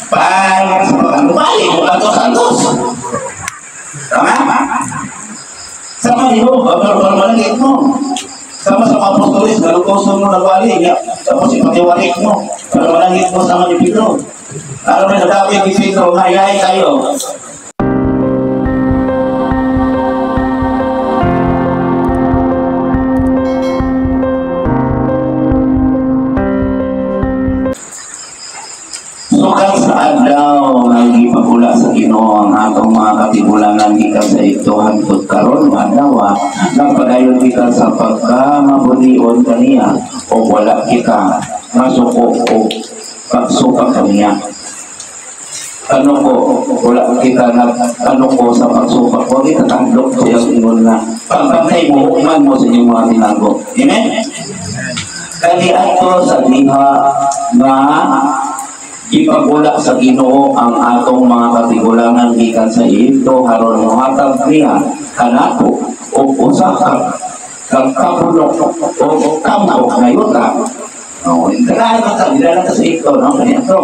Pag balik mo Santos. Tama? Sama mo, babalangit mo. Sama sa Apostolis, galukoso mo nagwali. Tapos ipatiwalik mo. Babalangit mo sama ni Pedro. Ano na nadabi ni Pedro, hayay tayo. Sukat sa adlaw nga gipagula sa Ginoo ang atong mga katigulangan gikan sa ito hangtod karon adlaw nagpadayon kita sa pagkamabunion kaniya o wala kita masuko o pagsuka kaniya. Ano ko wala kita ano ko sa pagsuka ko kita tandok sa iyang ingon na pagpantay mo hukuman mo sa inyong mga tinago. Amen? Kani ato sa diha nga ipagula sa Ginoo ang atong mga katigulangan gikan sa ito haron mohatag niya kanato o usa ka kapulok o kamao na yuta. Kailangan ka dinala sa ito, no? Ganito.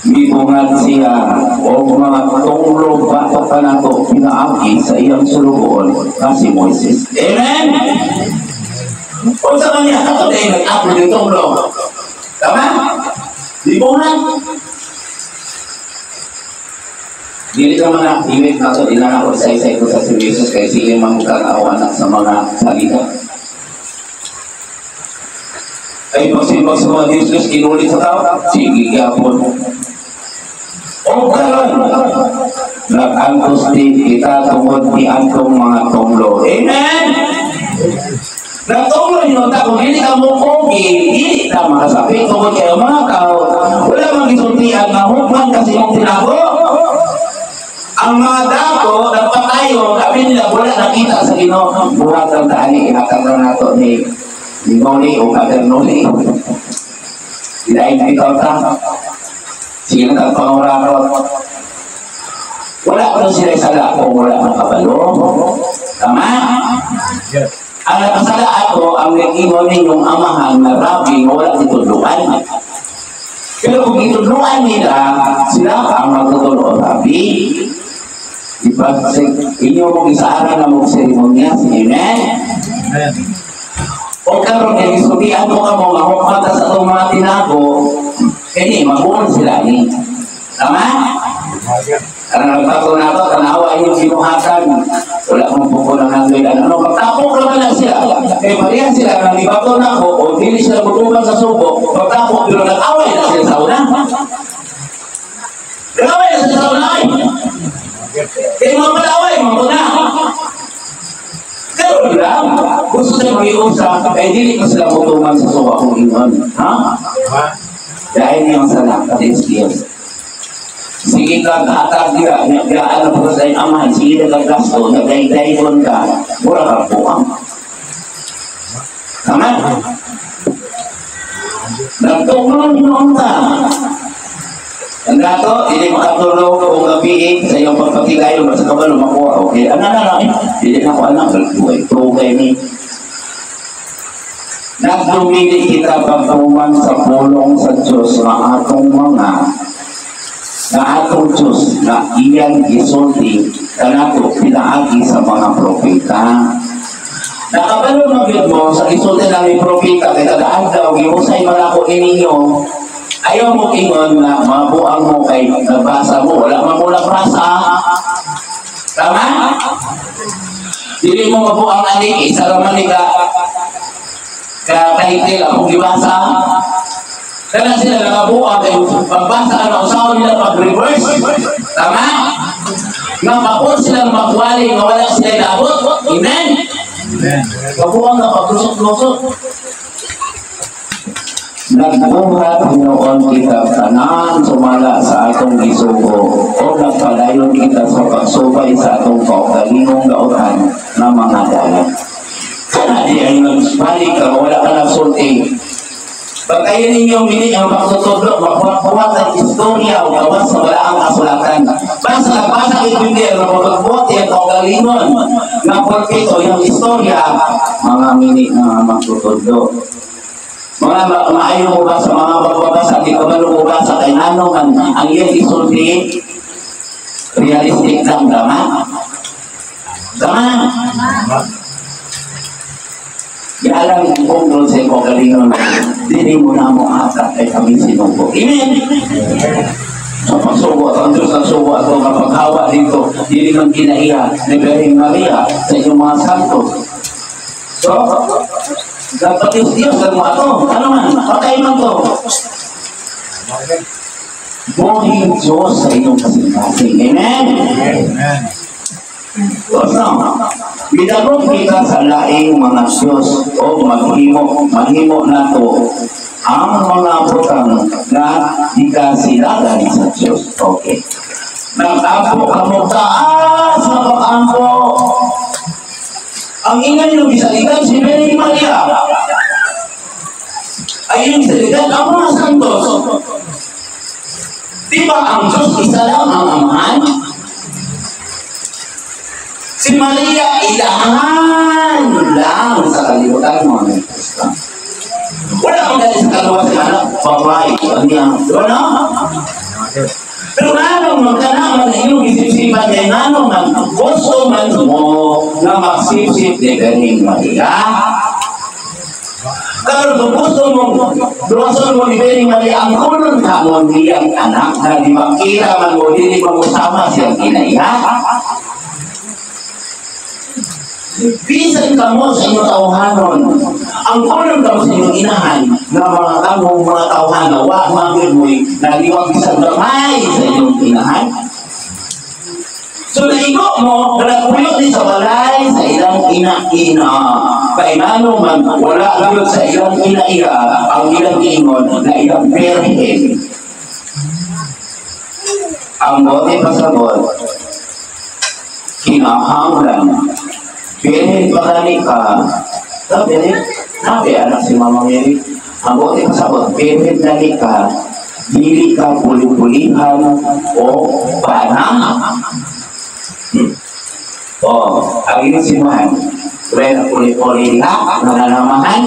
Gibungan siya o mga tunglo bato ka na ito pinaagi sa iyang sulugoon kasi Moises. Amen? O sa kanya, ito na yung nag-upload yung tunglo. Tama? Libungan. Dili ka mga imit na ito, dinanakot sa isa ito sa si Jesus kaya sila magkakaawa na sa mga salita. Ay pagsimbag sa mga Diyos, kinulit sa tao, sige yapon. O karon, nag-antos din kita tungod ni antong mga tunglo. Amen? Nagtunglo nyo kung hindi ka mo pogi, hindi ka makasabi tungod kayo mga tao. Wala mang isultian na hukman kasi mong tinago. Ang mga dato, nagpatayo, kami nila wala nakita sa Ginoo. Buhat ang tani, inakata na ito ni Noli o Kader Noli. Ilain na ikaw ta. Sige na pangurarot. Wala ko sila sala kung wala ng kabalo. Tama? Ang nakasala ako, ang nag-iwan ninyong amahan na rabi, wala itudluan. Pero kung itudluan nila, sila ka ang magtutulong rabi. Diba? Inyo mong isaaran na mong seremonya, amen? Amen. O karon kaya isutian mo ka mo, mahukmata sa itong mga tinago, hindi, mabuon sila ni. Tama? Karena nagtato na ito, tanawa yung sinuhasan. Wala mong buko ng hanggang. Ano, magtapok naman lang sila. Eh, parihan sila, nang ibato na ako, o hindi sila butuban sa subo, magtapok, pero nag-away na sila sa una. Nag-away na sila sa una ay. Kaya mga palaway, mga una. Pero lang, gusto sila mag-iusap, kaya hindi ko sila butuban sa subo kung iwan. Ha? Dahil yung sanak at skills. Sige ka, kaatag nila, nagdaan na po sa iyong amahan, sige na kagasto, nagdaigdayon ka, mura ka po ang. Tama? Nagtulong noon ka. Ang dato, hindi makatulong kung napiig sa iyong pagpatigayon, sa kabalo makuha, okay? Ano na lang, hindi na ko anak, tugay ni. Nagdumili kita pagtuman sa pulong sa Diyos na atong mga na atong Diyos na iyang gisulti kanato pinaagi sa mga propeta. Nakabalo magyud mo sa gisulti ng propeta kay tadaan daw giusay malako ninyo. Ayaw mo ingon na mabuang mo kay nabasa mo wala man mo nabasa. Tama? Dili mo mabuang ani isa ra man ka title akong gibasa. Kaya sila nakabuha kayo, pagbasa ka na usawa nila pag-reverse. Tama? Nga mapun sila magwali, mawala sila inabot. Amen? Mabuha nga pag-lusot-lusot. Nagbuhat noon kita tanan sumala sa atong gisugo o nagpadayon kita sa pagsubay sa atong kaugalingong gautan na mga dalat. Kana di ay nagbalik ka, wala ka nagsulti. Pagkain ninyo minit ang pagtutudlo, magbuhat ang istorya o gawas sa wala ang kasulatan. Basta ibigay ang magbuhat yan o galingon na porkito yung istorya, mga minit na magtutudlo. Mga maayo mo ba sa mga magbabasa, di ka malubasa kay nano man ang iyong isulti, realistic lang, tama? Tama? Yalang kung doon sa ikaw galingon, dili mo na mo akat ay kami sinubo. Amen? Sa pagsubo at ang Diyos ang subo at ang kapaghawa dito, dili man kinaiya ni Birheng Maria sa inyong mga santo. So, dapat yung Diyos ang mga ito. Ano man? Patay man ito. Buhing Diyos sa inyong kasing-kasing. Amen? Amen. So, bidagong kita sa laing mga Diyos o maghimo na ito ang mga butang na ikasilagan sa Diyos. Okay. Nag-apo ka mo taas na pag-ampo. Ang ingay ng bisaligan si Birheng Maria. Ay yung bisaligan ang mga santos. Di ba ang Diyos isa lang ang amahan? Si Maria ilahan lang sa kalibutan mo. Wala akong dali sa kalawa sa anak, babae, kanya. Wala? Pero nanong magkanaman na iyong isip-sipan niya, nanong gusto man mo na magsip-sip ni Birheng Maria. Pero kung gusto mo, duwason mo ni Birheng Maria, ang kulon ka mo niyang anak na di makira man mo, di mag-usama siyang kinaiha. Bisan ka mo sa inyong tauhanon. Ang kulon ka mo sa inyong inahan na mga kamong mga tauhan na wak mangin mo'y naliwag isang damay sa inyong inahan. So naigo mo, nagpulot din sa balay sa ilang ina-ina. Kainano man, wala lang sa ilang ina-ina ang ilang ingon na ilang Birhen. Ang bote pasagot, kinahanglan. Birhen pagani ka. Sabi, anak si Mama Mary. Ang bote pasagot, Birhen dali ka. Dili ka puli-pulihan o panang. Ang inisimuhan. Kaya na puli-puli ka, nananamahan.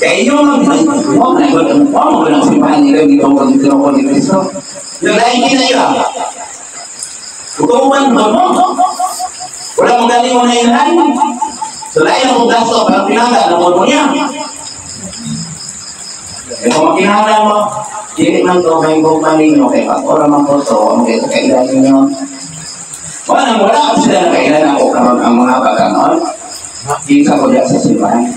Kaya yung mga simbahan nila dito ang tinukol ni Cristo. Yung lain kinailan. Tutuman mo mo. Wala mong galing mo na ilahin. So lain ang kong gasto, parang pinanga, nakon mo niya. E kung makinala mo, hindi man ito may kumpani nyo, kaya kakora man po ito, ang kailan nyo. Wala ko sila na kailan ako karon ang mga pagkanon. Kita ko dyan sa simbahan.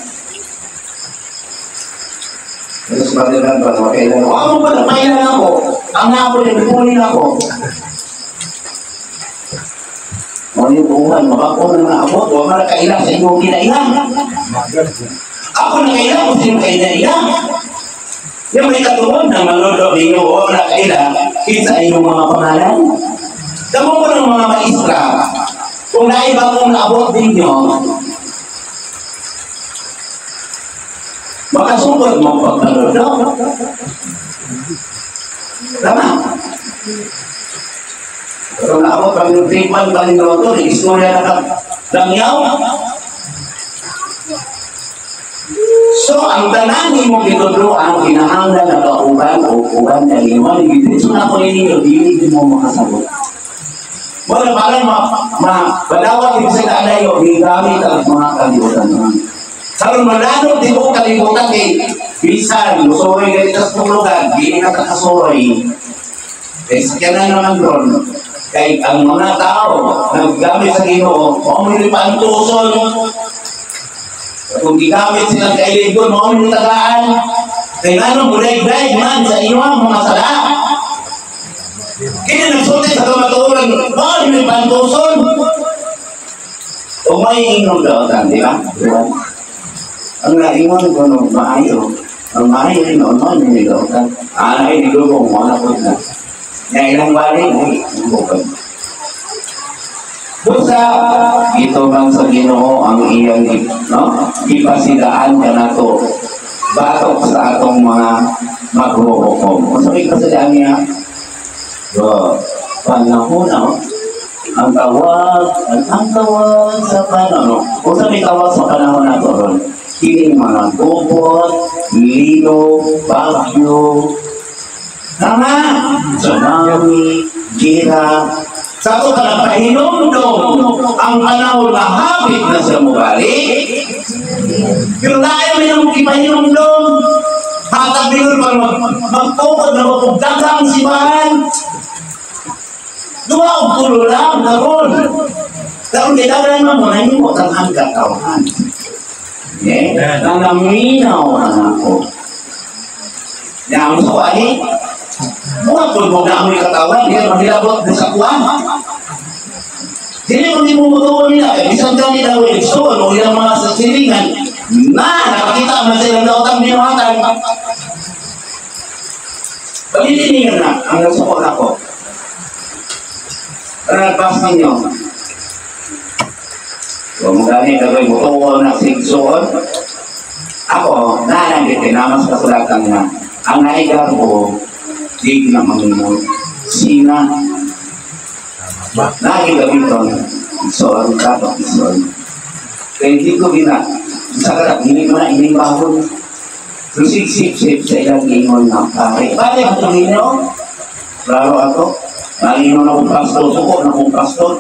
Terus bagaimana kalau kailan? Wala mo pala, kailan ako. Ang napo niya, bipunin ako. Mga yung buwan, makakuha na abot, wala na kailan sa inyong kinailan. Ako na kailan kung sino kinailan. Yung may katuon na malolo ninyo, wala na kailan, sa inyong mga pangalan. Damo ko ng mga maistra, kung naiba kong naabot ninyo, makasungkot mo pagkalod, no? Tama? Pero naabot kami ng treatment kami ng ito, yung istorya na langyaw. So, ang tanani mo gitudo ang kinahanglan na kauban o uban na lima, nagitritso na ko ninyo, hindi mo makasagot. Wala parang balawag yung sa kalayo, higamit ang mga kalibutan naman. Karong malanong di mo kalibutan kay bisan, lusoy ganito sa tulugan, hindi na kakasuroy. Kaya sakyan na naman doon. Kaya ang mga tao, naggamit sa Ginoo, may pantuson. Kung gigamit silang kailid doon, may tagaan. Kaya nga mulay-day man sa iyo ang mga sala. Kaya nagsulti sa kamaturan, may pantuson. O may inom daw, di ba? Ang naingon ko nung maayo, ang maayo rin noon mo, niligaw ka. Ay, nilugong mo, napod na. Nga ilang bali, ay, nilugong. Busa, ito bang sa Ginoo ang iyang ipasigaan ka na ito, batok sa atong mga maghuhukom. Kung sabi ka sa niya, panahon, ang tawag sa panahon. Kung sa may tawag sa panahon na ito, hindi mga gupot, lino, bagyo, tama, tsunami, gira. Sa ito ka nagpahinumdum ang panahon na hapit na sa mubalik. Pero dahil may nang ipahinumdum, hatag nyo pa magtukod na mapugdagang sibahan. Dua o pulo lang, karon. Karon kailangan mo na yung botang ang katawan. Nanaminaw ang ako. Yang so ay, mga pulmo na amoy katawan, hindi naman nilabot na sa kuwan. Hindi mo mutuwa nila, isang dami daw yung so, ano yung mga sasilingan, nakakita mo sa ilang daotang binuhatan. Pagitiningan na, ang nasukot ako. Nagpas ninyo. So, magani gagawin mo tuwa na sigsuon. Ako, nananggit, namas kasulatan nga. Ang naigar ko, di na mamimod. Sina. Lagi gamiton. Igsoon, kapag igsoon. Kaya hindi ko sa karap, hindi ko na inimbahon. Rusik-sip-sip sa ilang ingon na pare. Pare, ito ninyo? Klaro ako. Nalino na kong pastor, suko na kong pastor.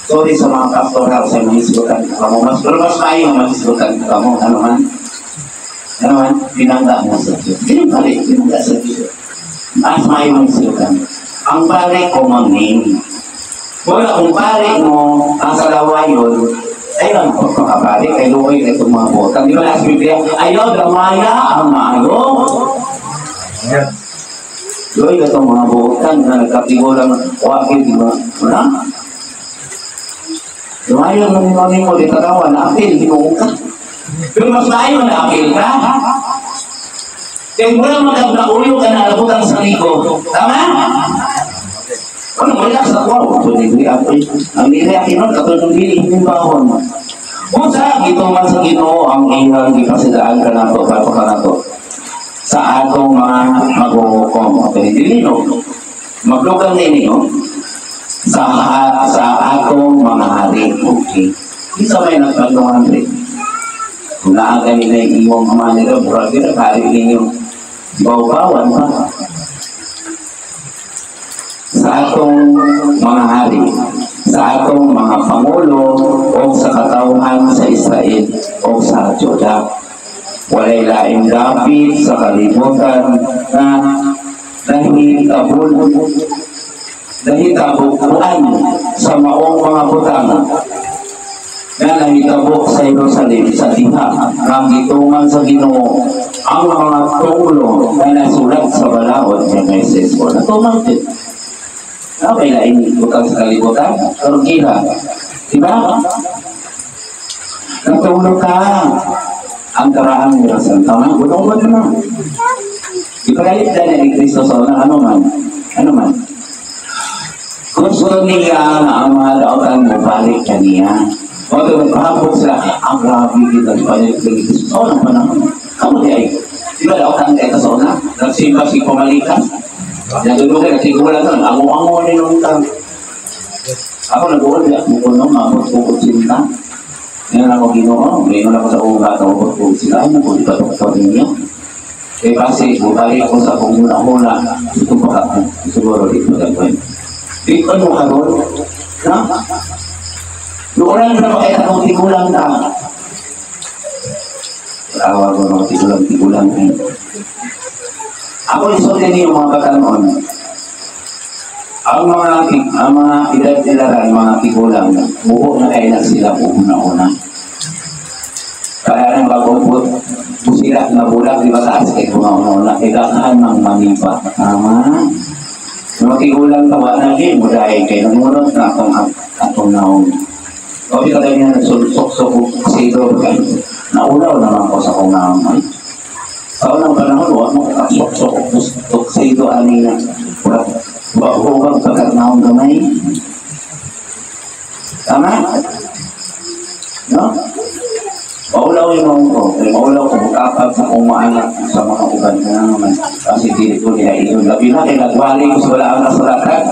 Sorry sa mga pastor ha, sa mga isigutan ko kamo. Pero mas tayo mga isigutan ko kamo. Ano man? Pinangga mo sa Diyos. Pinangga sa Diyos. Mas tayo mga isigutan. Ang pare ko manging. Wala kung pare mo, ang salawayon, ayun po makapare, kay Luoy, kay itong mga botang. Di ba last week kaya, ayaw, damaya, ang maayo. Luoy, kay itong mga botang na nagkatigulang wakil, di ba? Wala? Damaya mo ni mo, di tatawa, na-apil, di mo ka. Pero mas tayo na-apil ka. Kaya mula magkablakuyo ka na nabutang sa ligo. Tama? Ano mo lang sa kuwa? Ang niliyakin nun, katulong bilhin yung bahon. Kung sa ito man sa Ginoo ang iyang ipasilaan ka na ito, bago ka na ito, sa atong mga mag-uhukom. Okay, dilino. Maglugang ninyo sa atong mga hari. Okay. Isa may nagpagtungan rin. Kung naaga nila yung iyong mga nila, murag nila, kari ninyo baw-bawan pa. Sa atong mga hari, sa atong mga pangulo, o sa katauhan sa Israel, o sa Juda. Walay laing dapit sa kalibutan na nahitabukuan sa maong mga butang na nahitabuk sa Jerusalem sa diha ng gitungan sa Ginoo ang mga tulo na nasulat sa balaod ng Moises. Wala tumangkit. Okay, lain butang sa kalibutan, pero kira. Diba? Natulog ka. Ang karaan nila sa tama, gulong ba na? Ipalit na ni Kristo sa una, ano man. Gusto niya na ang mga daotan mo, balik ka niya. O ito, magpahapot sila, ang grabe kita, balik ka ni Kristo. Sa unang panahon, kamu di ay, di ba daotan ka ito sa una? Nagsimba si Pumalikas. Nagdudugay, nagsigulan ka, ango-ango ni nung tang. Ako nag-uod, mukunong, mabot-bukot sinta. Ngayon ako Ginoo, ngayon ako sa ugat, ako po sila, ano po, di ba ito ninyo? Eh kasi, bumalik ko sa kung muna-muna, ito pa ako, siguro dito gagawin. Di ko ano ka doon? Ha? Doon lang na makita kung tigulang na. Tawag ko ng tigulang. Ako isotin niyo mga batanon. Ang mga edad-edad, mga tigulang, buho na kayo na sila una-una. Kaya nang bagong sila na bulag, di ba taas kayo una-una, kailangan ng manipa. Tama. Mga tigulang tawa na kayo, dahil kayo namunod na atong naon. O di ka tayo niya nagsulsok-sok sa ito, naulaw naman ko sa kong naon. Sa unang panahon, huwag mo kakasok-sok sa ito, anina. Huwag pagkat naong gamay. Tama? No? Maulaw yung mga ko. Maulaw ko bukapag sa kong maanak sa mga uban na naman. Kasi dili ko nila iyon. Labi na kayo nagwali ko sa wala ang nasulatan.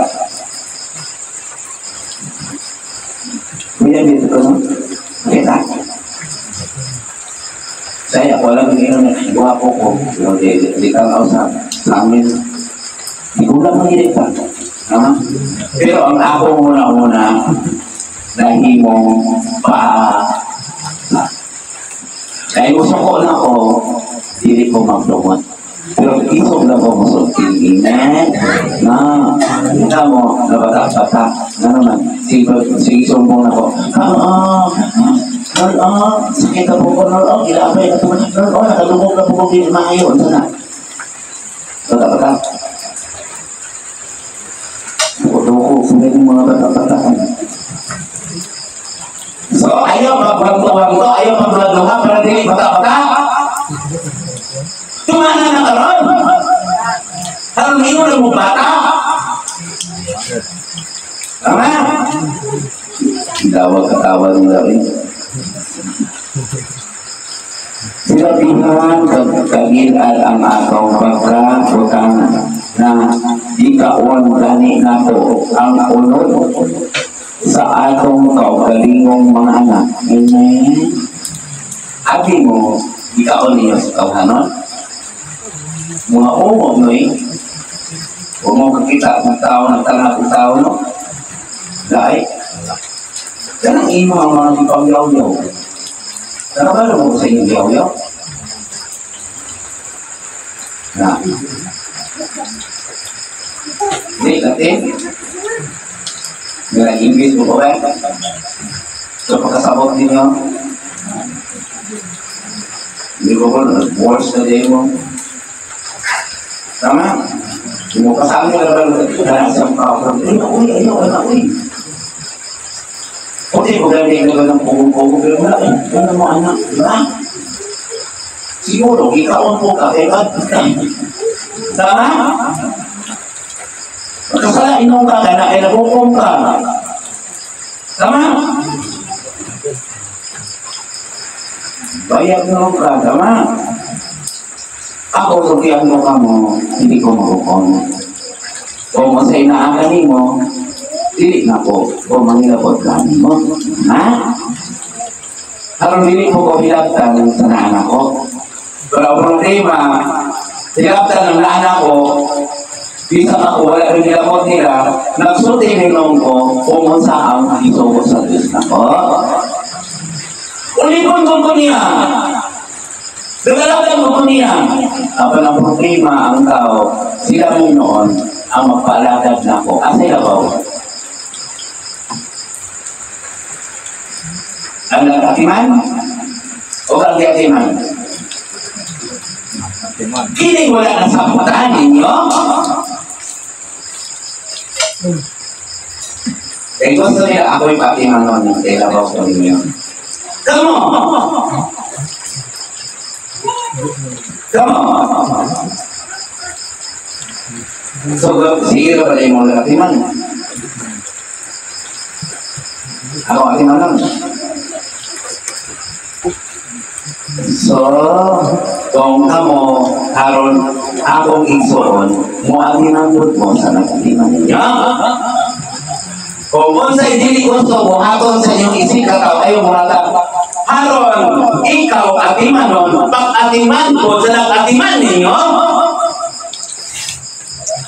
yan dito ko, no? Kita. Saya walang guwapo ko. Di ka sa amin. Di ko lang magigita. Pero ang ako muna-una, nahimong dahil gusto ko na ko, hindi ko mag-promote. Pero isog na ko masulting na kita mo, nabata-bata, na naman, sige sumbong na ko, sakit na po ko, ilapay na po, nakadumog na po ko, maayon, sana. Bata-bata. Duko, sunod yung mga bata-bata. So, ayaw magbantuan to, ayaw magbantuan para dili bata-bata. Tumana na karon. Karon ngayon na mo bata. Tama? Tawag mo rin. Sinabihan kagilal ang akong pagkakutang na di kaon gani nato ang unod sa atong kaugalingong mga anak. Amen. Abi mo, di kaon niyo sa kauhanon. Mga umog no eh. Huwag mo kakita ng tao, nagtanap ng tao, no? Dahil, yan ang imo ang mga ipang-yaw-yaw. Nakabalo mo sa inyong yaw-yaw? Na. Hindi, natin. Ngayon, English mo ba? So, pagkasabot ninyo, hindi ko ba, words na day mo. Tama? Hindi mo kasama nila ba na isang problem. Ayaw. Okay, kung gano'n yung ng pugong-pugong, pero wala eh. Ano mo anak, diba? Siguro, ikaon po ka, tama? Magkasalain mo ka, kaya nahukom ka. Tama? Bayag mo ka, tama? Ako, sabihan mo ka mo, hindi ko mahukom. O masay na akali mo, dili na po, o mangilabot kami mo. Ha? Harang dili po ko hilaptan sa naanak ko. Pero ang problema, hilaptan ng naanak ko, bisa ako, wala rin hilapot nila, nagsulti ninong ko, pumunsa ang iso ko sa Diyos na ko. Ulipon ko niya. Nagalagdan mo niya. Apa ng problema ang tao, sila mo noon, ang magpalagad na ko. Asa ilabaw? Ang nagkatiman? O ang katiman? Kini wala na sa putahan ninyo? Eh gusto nila ako'y patiman noon ng ilabaw ko ninyo. Come on! So, sige na pala yung mga katiman. Ako katiman lang. So, kung kamo, haron akong igsoon, muaginambot mo sa nagkatiman ninyo. Kung sa hindi gusto mo, aton sa inyong isip kataw, ayaw mo nata. Haron, ikaw katiman nun, pag-atiman ko sa nagkatiman ninyo,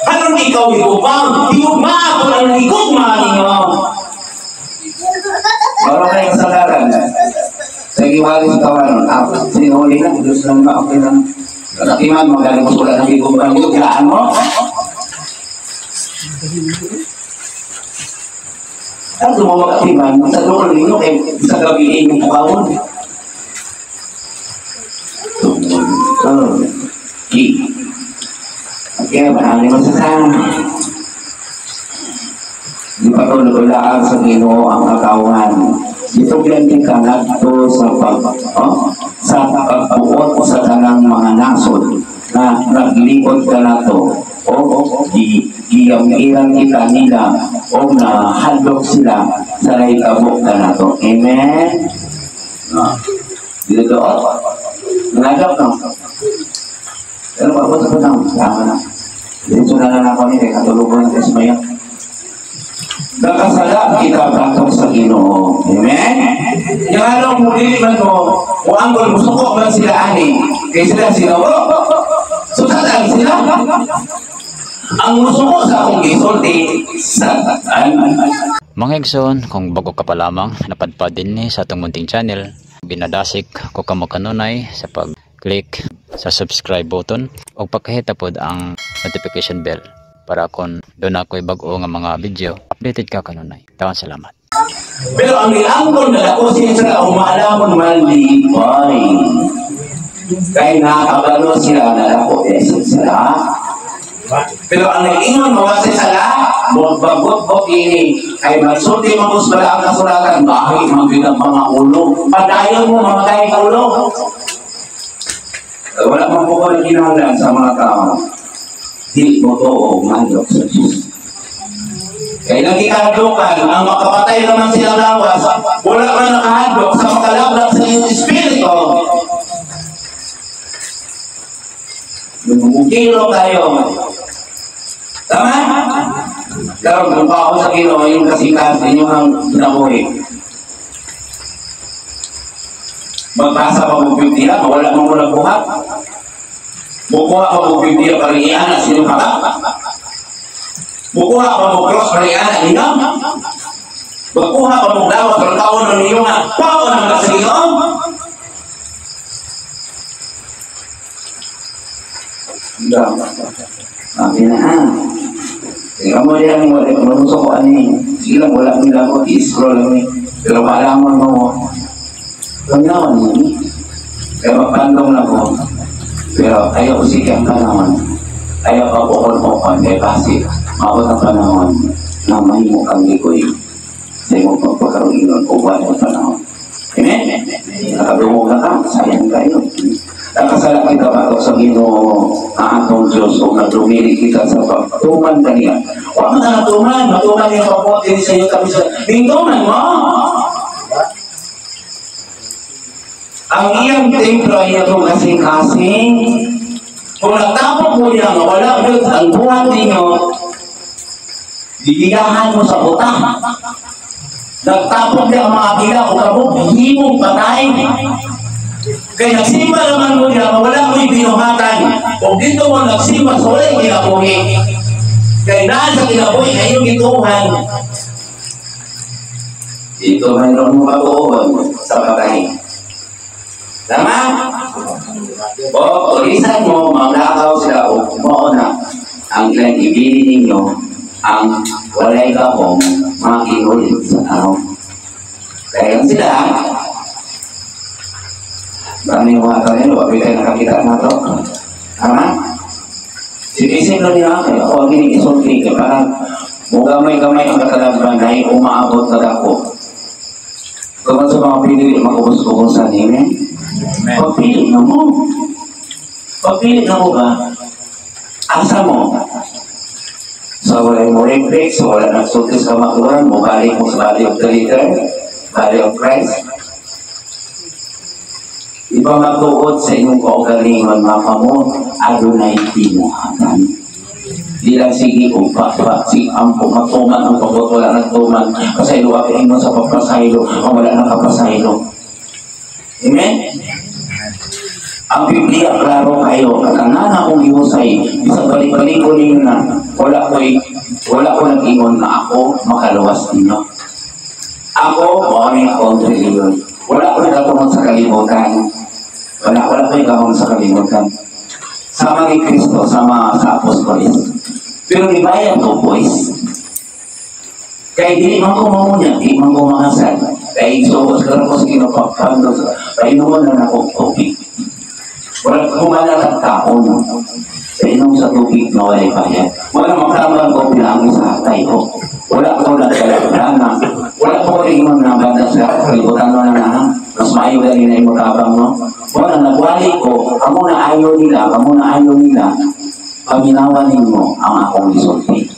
haron ikaw higupang, higugma ako ng higugma ninyo. Baru na yung sagaran. Sa giwali sa tawanon, sinuli na, Diyos lang ba, okay lang. Katiman, magaling ko sula ng higugma ninyo, kilaan mo? At lumamagatiman, sa doon ninyo, sa gabihin yung pukawon. Kaya marami masasama. Di pa ito nagulaan sa Ginoo ang katawan. Ito ganti ka nagto sa pagbuot sa kanang mga nasod na naglibot ka na to. O giyamiran kita nila o nahadlok sila sa naikabok ka na to. Amen? Dito doon. Nagap no? Pero bago sa punang, tama na. Dito na ako ni katulugan ng Ismaya. nakasala kita batok sa Ginoo. Amen? Yung ano, muli man mo, kung anggol, musuko man sila ani, kaya sila sinawo. So, saan sila? Ang musuko sa akong gisulti, saan? Mga igsoon, kung bago ka pa lamang, napadpad din ni sa atong munting channel, binadasik ko kamo kanunay sa pag-click sa subscribe button o pagkahita pod ang notification bell para kung doon ako'y bago nga mga video, updated ka kanunay. Tawan salamat. Pero ang niangkon na ako siya umalamon malipay. Kaya nakabalo sila na ako sila. Pero ang nag-ingon mga sisala, bagot-bot ini, ay magsulti mabus bala ang kasulatan, bakit magbilang mga ulo? Padayon mo, mamatay ka ulo. Wala mang po ka kinahanglan sa mga tao. Di mo to o mandok sa Diyos. Kaya nagkikahadokan, ang makapatay naman silang lawas, wala man nakahadok sa makalabrak sa iyong espiritu. Lumukilo tayo. Tama? Pero kung pa ako sa Ginoo, yung kasikas ninyo ang nabuhi. Magbasa pa mo 50 na, wala mong muna buhat. Bukuha pa mo 50 na pariyan at sinong haba. Bukuha pa mo cross pariyan at ninyo. Bukuha pa mo dawas ng taon ng ninyo nga. Pao na mga sa Ginoo. Sabi na tingnan mo yan, wala manusok ko ani. Sige lang, wala nila ako, i-scroll lang eh. Pero maalaman mo, ganawan mo eh. Kaya mapandong lang ko. Pero ayaw ko sige ang panahon. Ayaw pa bukol-bukol, kaya kasi maabot ang panahon na mahimo kang likoy. Sa iyong pagpagkaroon o buwan ang panahon. Amen? Nakadungog na ka, sayang kayo. Nakasala kita batok sa Ginoo ang atong Diyos o nagdumili kita sa pagtuman kaniya. Huwag na natuman, matuman yung papotin sa iyo kami sa lingkungan mo. Ang iyang templo ay itong kasing-kasing. Kung nagtapok mo niya, wala ulit ang buhat ninyo, bibigahan mo sa buta. Nagtapok niya ang mga bila o kabog, himong patay. Kaya nagsimba naman mo niya, wala mo'y binuhatan. Kung dito mo nagsimba, so wala yung kinabuhi. Kaya naan sa kinabuhi, ngayong ituhan. Dito mayroon mo kabuuan sa patay. Tama? O, tulisan mo, maglakaw sila, o kumauna ang ilang ibili ninyo, ang walay kapong makinulit sa araw. Kaya sila, maraming mga tayo, wag tayo nakakita na ito. Tama? Sinisip na niya, ako ang ginigisulti, parang gamay-gamay ang katalagban ay umaabot na ako. Kung sa mga pinili, makubos-kubusan niya, pagpili na mo. Pagpili na mo ba? Asa mo? So, wala mo reflex, so wala nagsulti sa makuhan, mo balik mo sa body of the leader, body of Christ. Iba magtuod sa inyong kaugalingon, mapa mo, adunay tinuhatan. Di lang sige kung si ang pumatuman, ang pagod, wala nagtuman, pasaylo, akin mo sa papasaylo, o wala nakapasaylo. Amen? Ang Biblia, klaro kayo, katanan akong iusay, sa balik-balik ko ninyo na, wala ko nag-ingon na ako makaluwas ninyo. Ako, morning contribution. Wala ko nagkakamon sa kalimutan. Wala ko nagkakamon sa kalimutan. Sama ni Kristo, sama sa apostolis. Pero di bayan to, boys. Kaya hindi man ko mamunya, hindi man ko mangasal. Kaya isobos ka rin ko sa kinapapando. Kaya inuman na akong tubig. Wala kumalang taon. Kaya inom sa tubig na wala ipayan. Wala makamang ko pinangin sa hatay ko. Wala ko nagkalagdana. Wala ko rin yung nabanda sa kalibutan mo na na. Mas maayo lang yun ay matabang, no? Wala, nagwali ko. Kamu na ayaw nila. Paminawan ninyo ang akong isulti.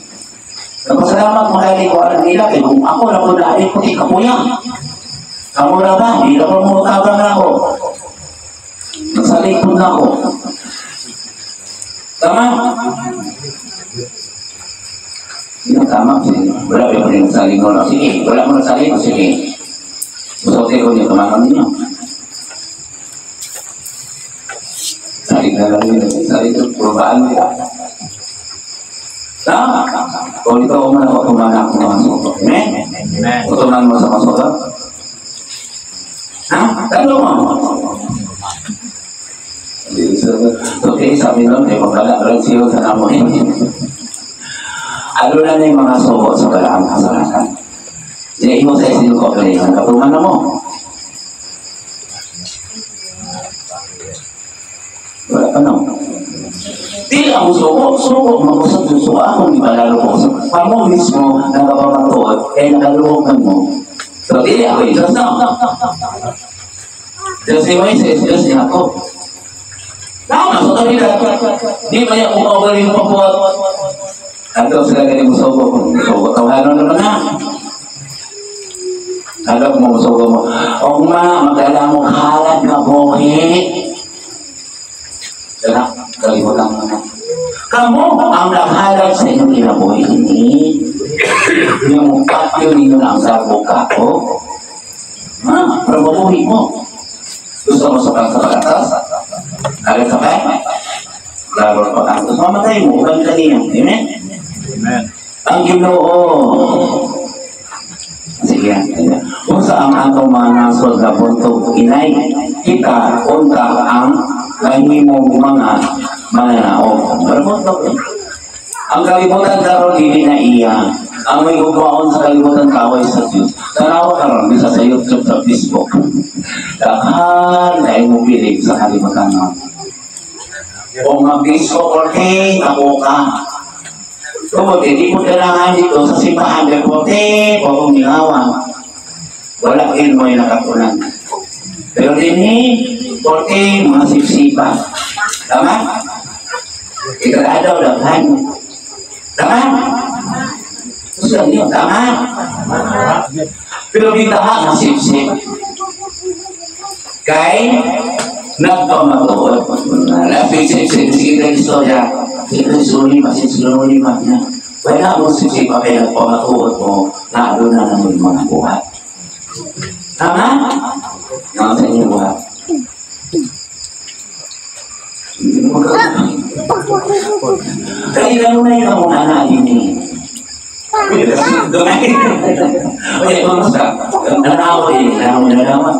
Nagpasalamat mga ko alam nila. Kaya kung ako na po na ay puti kapuya. Kamu na ba? Hindi na po matabang ako. Nagsalikod na ako. Tama? tama, sige. Wala pa rin nagsaling ko. Sige, wala mo nagsaling ko, sige. Usote ko niyo, tumakan ninyo. Saling na lang yun, saling ito, purubaan nila. Tama? Kung ito umana ko, tumana ako mga soto. Amen? Tutunan mo sa masoto? Ha? Tanong mo? Okay, sabi nun, may magkalakran siyo sa namoy. Ano na yung mga sobo sa kalaang kasalanan? Hindi mo sa isin ko, pero yung katungan na mo. Wala pa no. Di ako suko, mag-usap yung suko. Ako, di ba lalo ko usap? Pamo mismo, nakapapatuot, kaya nakaluhokan mo. So, di ako Diyos na. Diyos ni Moises, Diyos ni ako. Tama, so tabi na. Di ba yung kumagaling pa po? Ato sila galing musogo. Musogo, tawanan naman na. Alam mo, musogo mo. O ma, magdala mo halat na buhi. Dala, kalimutan mo na. Kamu ang nakahalat sa inyong kinabuhi ini. Yung patyo ninyo na ang sabuka ko. Ha, para mabuhi mo. Gusto mo sa pagkakas? Alam ka ba? Laro pa ka. Tapos mamatay mo, uban ka niya. Amen? Amen. Ang Ginoo. Sige. Kung saan atong mga nasod na buntog inay, kita unta ang kahimong mga mananaog. Buntog. Ang kalimutan karon hindi na iya. Ang may gugmaon sa kalimutan kaway sa Diyos. Tanawa karon bisa sa YouTube, sa Facebook. Dahil na mo pilig sa kalimutan mo. Kung mag-Facebook or hey, ako ka. Kung hindi mo kailangan dito sa simbahan, kapote, kung umihawan. Wala rin mo yung nakatunan. Pero din porte, mga sipsipa. Tama? Ikaladaw, daghan. Tama? Gusto niyo, tama? Pero bitaha ng sipsip. Kay nagpamatuot. Sipsip, sige na istorya. Sige, sinulima niya. Wala mo sipsip pa kaya nagpamatuot mo, lalo na naman yung mga buhat. Tama? Nga sa inyo buhat. Kaya gano'n na yun ang mga natin eh. Dumay. Okay, kamusta? Nanawa eh. Nanawa.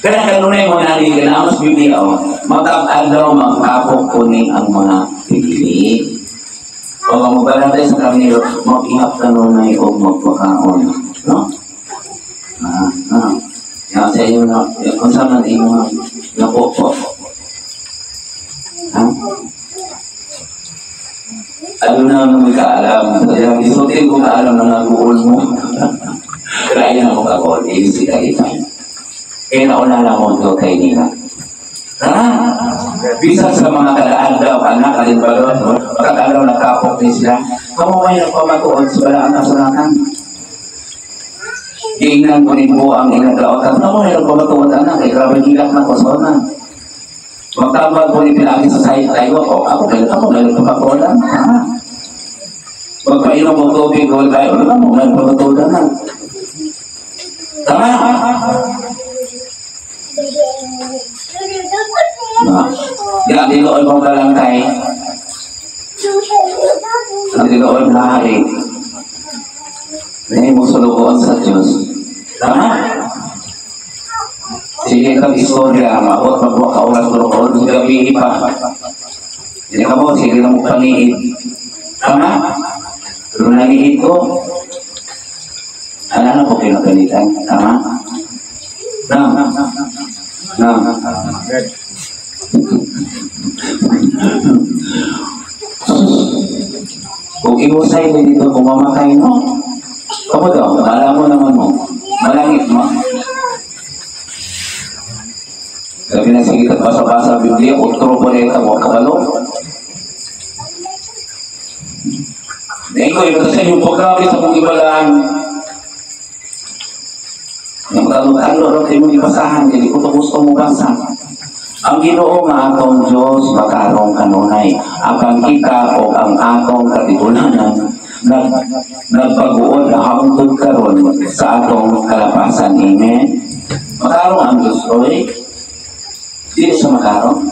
Kaya gano'n na yung mga natin. Kaya mas bibigyan ako. Magkakalaw, magkakok kuning ang mga pipili. O mamubalan tayo sa kami, mag-ihap ka nun na yung magpakaon. No? Yan sa iyo na, kung saan natin yung napopo. Ha? Ano na naman kaalam? Kaya isutin ko kaalam na nag-uul mo. Kaya na mo kakot, si Kaitan. Kaya naunala mo ito kay Nina. Bisa sa mga kalaan daw, anak, alin ba doon? Pagkakalaw na kapok din sila. Kamu may nagpamatuon sa balaan kasalanan. Tingnan ko rin po ang inaglaot. At naman may nagpamatuon anak, ay grabe hilak na kosonan. Magtambag po ni pinagin sa sahit tayo ko. Ako may nagpamatuon anak. Magpainom mo tubig ko tayo. Ano mo, may nagpamatuon anak. Tama? Ya, di looy mong kalangkay. Di looy mong hari. Hindi mo sulukuan sa Diyos. Tama? Sige kang istorya, maabot magbuwa ka oras sulukuan, sige gabi pa. Hindi ka mo, sige na mo paniit. Tama? Pero naniit ko. Ano na po pinagalitan? Tama? Tama? Tama? Kung iusay mo dito, kung mamatay mo, kamu daw, alam mo naman mo, malangit mo. Sabi na sige, basa-basa Biblia, utro po na ito, huwag kabalo. Dahil ko, ito sa yung pagkakit sa mong ibalaan. Yung talo-talo, rin mo ibasahan, hindi ko ito gusto mo basa. Ang Ginoo nga atong Dios makarong kanunay akan kita o ang atong katigulangan nagpaguod hangtod karon sa atong kalapasan. Amen. Makarong ang Dios oy. Dili sa makarong.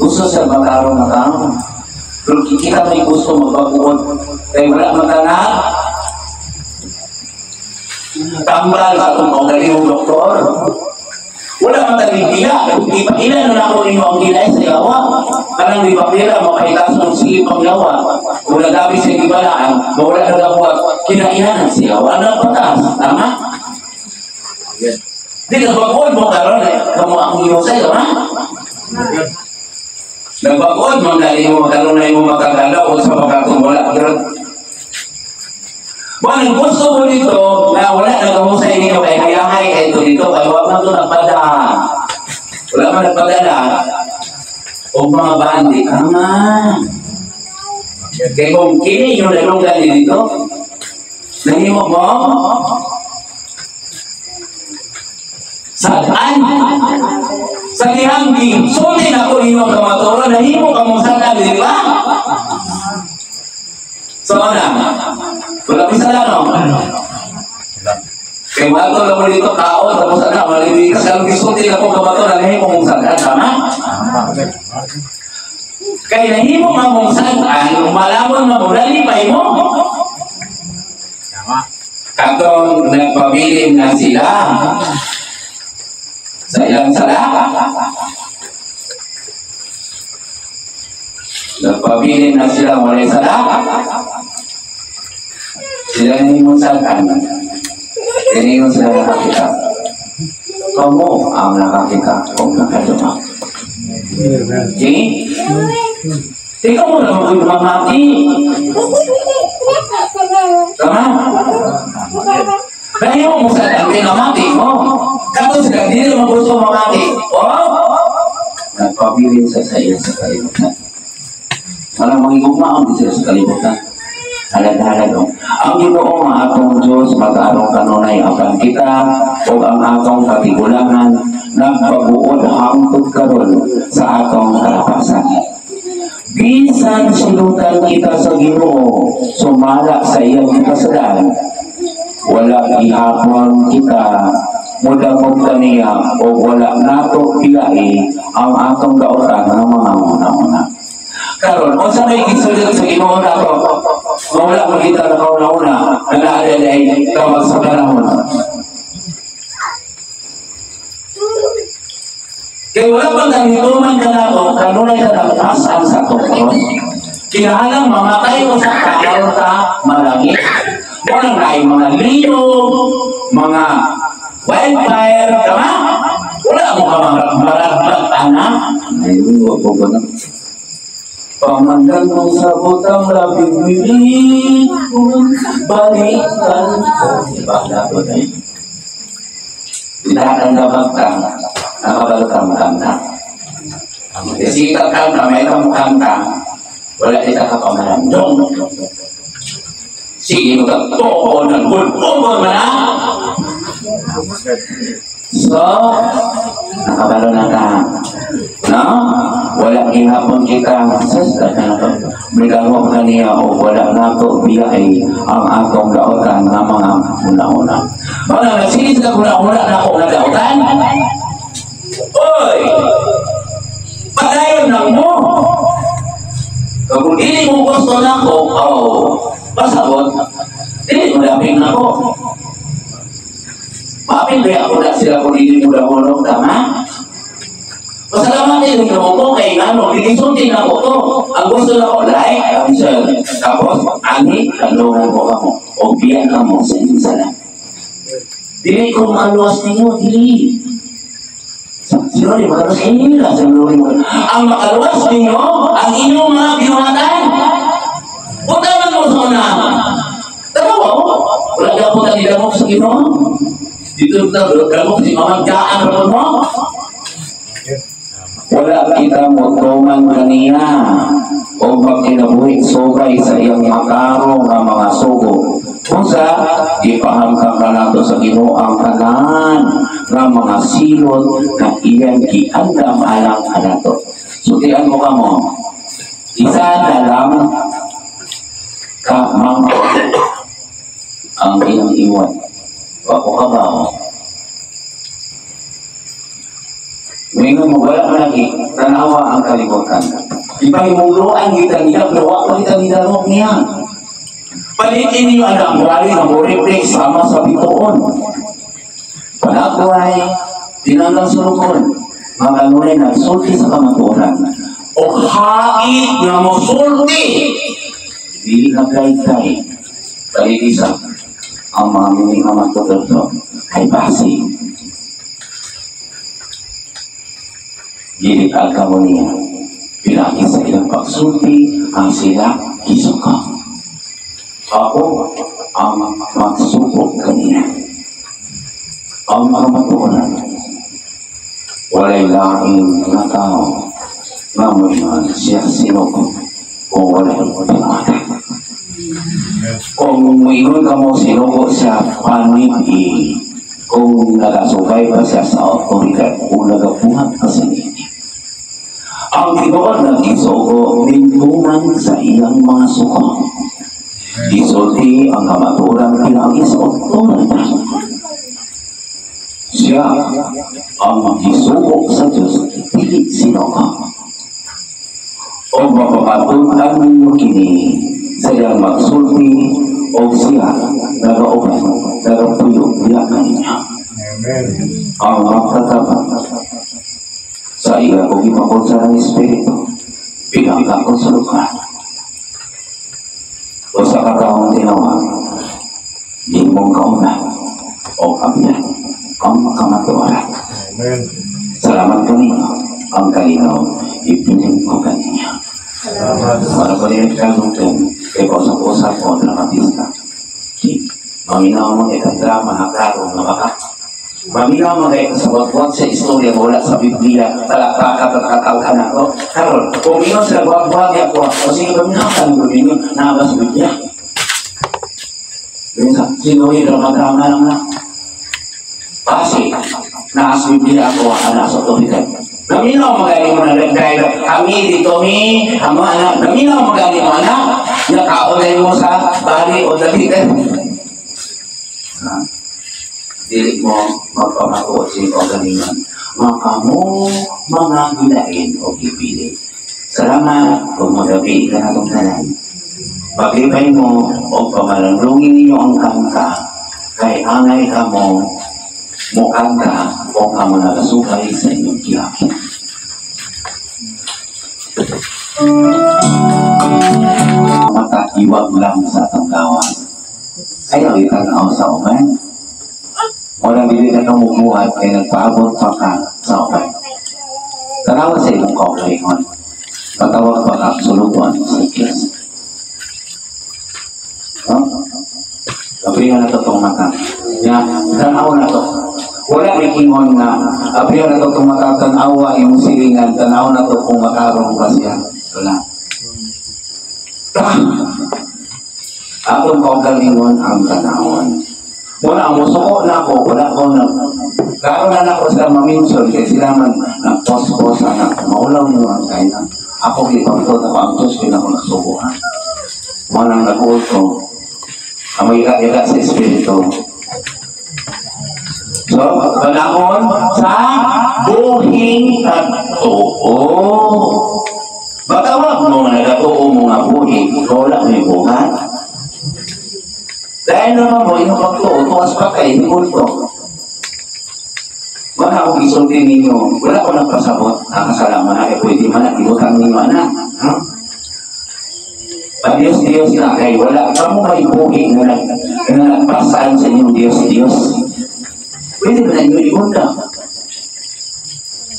Gusto sa makarong. Pero kita may gusto magpaguod kay wala magana. Tambal sa atong kaugalihong doktor. Wala man tagigila, ilan na ako ninyo ang gilay sa yawa. Kanang di bakira, makahitas ng silip ang yawa. Wala gabi sa gibalaan, wala na dapat kinainan sa yawa. Ano ang patas? Tama? Di ka bagod mo karon kamu ang iyo sa iyo, ha? Nagbagod mo dahil mo karon na mo makagalaw o sa pagkatumula. Kung gusto mo dito na wala na kamo sa inyo kay hayahay ito dito kay wala to nagpadaan. Wala man nagpadala o mga bandi kama. Kaya kung kini yung lalunggan dito, nahimo mo saan? Sa Lihanggi, sulit ako ninyo kamaturan, nahimo ka mong saan, di ba? So, wala bisa lang, no? Kaya bago na mo dito kao, tapos ano, malibigas, kalau gisulti ako kabato, nahimo mong saan, tama? Kaya nahimo ka mong saan, malamon na mo, nalipay mo. Katong nagpabilin na sila sa ilang sala. Nagpabilin na sila mula sala. Sila nahimo saan. Tinigong sila nakakita. Kamu ang nakakita kung nakaduma. Okay? Ikaw mo lang kung mamati. Tama? Dahil mo sa dati mamati mo. Tapos sila, hindi naman gusto mamati. Nagpabilin sa iyo sa kalimutan. Walang magigugmaon din sila sa kalimutan. Halad-halad o. Ang Ginoo nga atong Diyos mag-arong kanunay akan kita o ang atong katigulangan nagpabuod hangtod karon sa atong kalapasan. Bisan sinutan kita sa Ginoo, sumala sa iyang kasalan, wala gihapon kita mudamod kaniya o wala nato pilai ang atong daotan ng mga una-una. Karon, o sa may gisulit sa Ginoo nato, wala mo kita na kauna-una, nalaala ay tawag sa panahon. Kaya wala pang nangituman ka na o kanunay na nagtasan sa tukos. Kinahalang mamatay ko sa kaharta malangit. Walang na mga linog, mga wildfire, tama? Wala mo ka maragdag anak. Ayun, huwag ko ba na? Pamandang mo sa butang labing milik, balikan ko. Diba? Dapat eh. Tidak akan dapatkan nakabalutang kanta. Kasi kanta, may kanta, wala kita kapamalandong. Sige mo ka, toko ng gulpong mo na. So, nakabalo na ka. No? Wala ihapon kita. Bigamo ka niya o wala na ito biyay ang atong daotan na mga una-una. Mga nagsinis ka una-una na akong nadaotan? Oy! Padayon lang mo! Kung hindi mo gusto na ako, pasabot, hindi mo daming na ako. Mapinday ako na sila kung hindi mo na hulog, tama? Pasalamat din mo ko kay ano, lilisuntin ako to. Ang gusto na ko, like, answer. Tapos, ani, kalungan ko ako. O biyan ka mo sa inyong sala. Dili ko makaluwas ninyo, dili. Sino rin, makaluwas ninyo nila. Ang makaluwas ninyo, ang inyong mga biyuhatan. Punta man mo sa una. Tanawa mo, wala ka po na nilamok sa Ginoo. Dito na, gamok si mamagkaan rin mo. Wala kita mo tuman kaniya o pag kinabuhi sobay sa iyang makaro ng mga sugo Usa, ipahamkam ka nato sa Ginoo ang tanan nga mga silot na iyang giandam alang kanato. Sutian mo kamo, isa na lang ka mangko ang iyang iwan. Wako ka ba? Ngayon mo, wala mo lagi, tanawa ang kalimutan. Ipahimuluan kita niya, pero wako kita nilalong niya. Palitin niyo ang buhay ng reflex sama sa bituon. Panagbuhay, tinanggang sulukon, mga nunay na sulti sa kamaturan. O hait na mo sulti, hindi na gay-gay. Talilisa, ang mga mining amat tuturto ay basi. Gilikag ka mo niya, pinakis sa ilang pagsulti ang sila kisukang. Ako ang magsubok kanina. Ang mga maturan, walay laing na tao na may siya sinuko kung walay pinamata. Kung mayroon ka mo sinuko siya panigi, kung nagasugay pa siya sa otoridad, kung nagabuhat pa sa nini. Ang tinuan ng isuko, mintuman sa iyang mga suko. Isulti ang kamaturan pinangis o otoridad. Siya ang magisubok sa Diyos, pilit sinuko. O mapapatutan ninyo kini, sayang magsulti o siya nagauban, nagapuyog yakan niya. Ang magtatabang sa iya kong ipakonsya ng Espiritu, pinangka ko sa lugar. O sa kataong tinawag, di mong kauna o kabiyan ang makamatuaran. Salamat kanino, ang kalinaw, ipiling ko kanina. Para ko rin kalutin, kay kusap-usap o dramatista. Maminaw mo itang drama na klaro na baka. Maminaw mo kayo sa wag-wag sa istorya mula sa Biblia, talakakat at katalkan ako. Karol, kung ino sila wag-wag ako, o sige maminaw ka ng Biblia, nakabas sa Biblia. Sino yung drama-drama lang na? Kasi, nasa Biblia ako, nasa otoridad. Naminaw magaling mo na nag-drive. Kami dito ang mga anak. Naminaw magaling mo anak. Nakaulay mo sa bali o dalitan. Dili mo magpamatuot sa iyong kagalingan. Makamo mga gilain o gipili. Salamat kung magabi ka na itong tanan. Paglipay mo o pamalanglungin ninyo ang kangka. Kay angay ka mo mukhang ka kung ka mo nagasukay sa inyong kiyakin. Mata iwag lang sa tanggawan. Ayaw itanaw sa uman. Walang bili na kamubuhat kaya nagpaabot pa ka sa uman. Tanawa sa inyong kaulayon. Patawag pa ka sulubuan sa Diyos. Abrihan na ito itong mata. Tanaw na ito. Wala may kingon na abrihan na ito itong mata. Tanawa yung silingan. Tanaw na ito kung makarong pa siya. Wala. Atong kaugalingon ang tanawan. Wala ang musuko na ako. Wala ko na. Karoon na ako sa maminsyon. Kaya sila man nagpospos anak. Maulaw nyo ang kainan. Ako kitong-tot ako ang Diyos. Kaya ako nagsuko ha. Walang nag-uot ko. Ang ila-ila sa Espiritu. So, panahon sa buhing tatuo. Batawag mo nga nagatuo mo nga buhing, wala may buhat. Dahil naman mo, yung pagtuo, tuwas pa kayo, hindi mo ito. Wala akong isulti ninyo, wala ko nagpasabot, nakasalaman na, pwede man na, ibutang ninyo anak. Diyos na kay wala ka mo may buhi na nagpasaan sa inyong Diyos. Pwede ba na inyo imunta?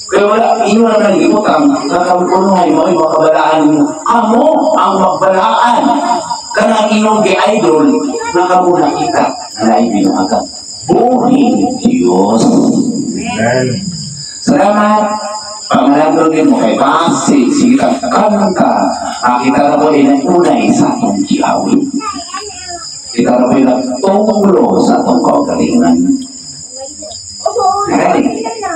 Kaya wala, inyo na nag-imutang, nakawikunuhay mo ay makabalaan ninyo. Amo ang magbalaan. Kanang inyong gi-idol, nakamuna kita na ibinuhagan. Buhi Diyos. Salamat. Pangalan din mo kay Basi, sige ka, kita na po rin ang unay sa atong kiawin. Kita na po'y nagtunglo sa itong kaugalingan.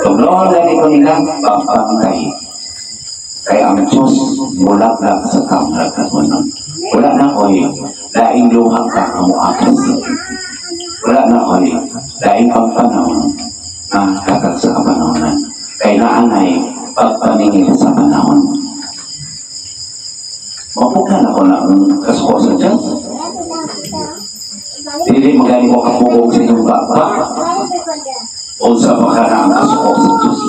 Tunglo na ko nila pagpangkay. Kaya ang Diyos mulaglag sa kamrag na mo nun. Wala na ko'y daing luha ka ang muakas. Wala na ko'y daing pagpanahon na kakag sa kapanahonan. Kaya naanay pagpaningil sa panahon. Mapukan ako ng kasuko sa Diyos. Hindi magaling ko kapugong sa inyong baba. O sa baka na ang kasuko sa Diyos.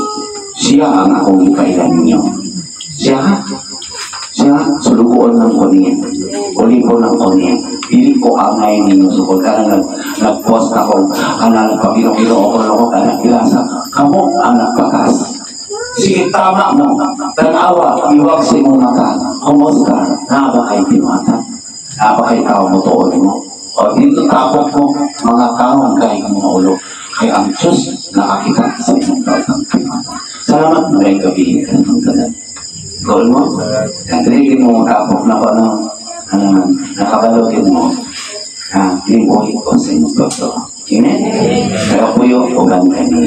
Siya ang akong ipailan ninyo. Siya sulukuan ng kunin. Ulipo ng kunin. Hindi ko angay ninyo sukod. Karang nag-post ako. Kanang pagkino-kino ako kanang ilasa. Kamu ang nagpakas. Sige, tama mo. Tanawa, iwag sa imong mata. Humos ka. Naba kay timata. Naba kay tao mo tuon mo. O dito tapok mo. Mga kawan kahit mga ulo. Kaya ang Diyos nakakita sa inyong taong timata. Salamat mo rin gabi. Kanang ganun. Goal mo, nagtigil mo tapok na pa nakabalogin mo, limuhin ko sa inyong pagto. Amen? Kaya po yung ugan kanina.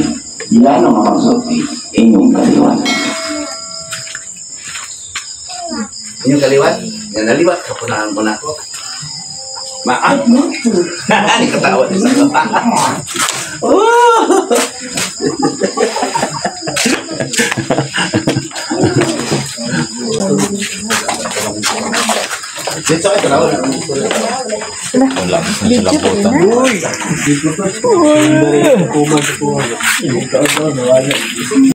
Yan ang makasuti inyong kaliwan. Inyong kaliwan? Yan naliwat, kapunahan ko na ako. Maat mo? Hindi katawa niya sa kapaan. Dito ay taraw. Wala sa lambutan. Uy!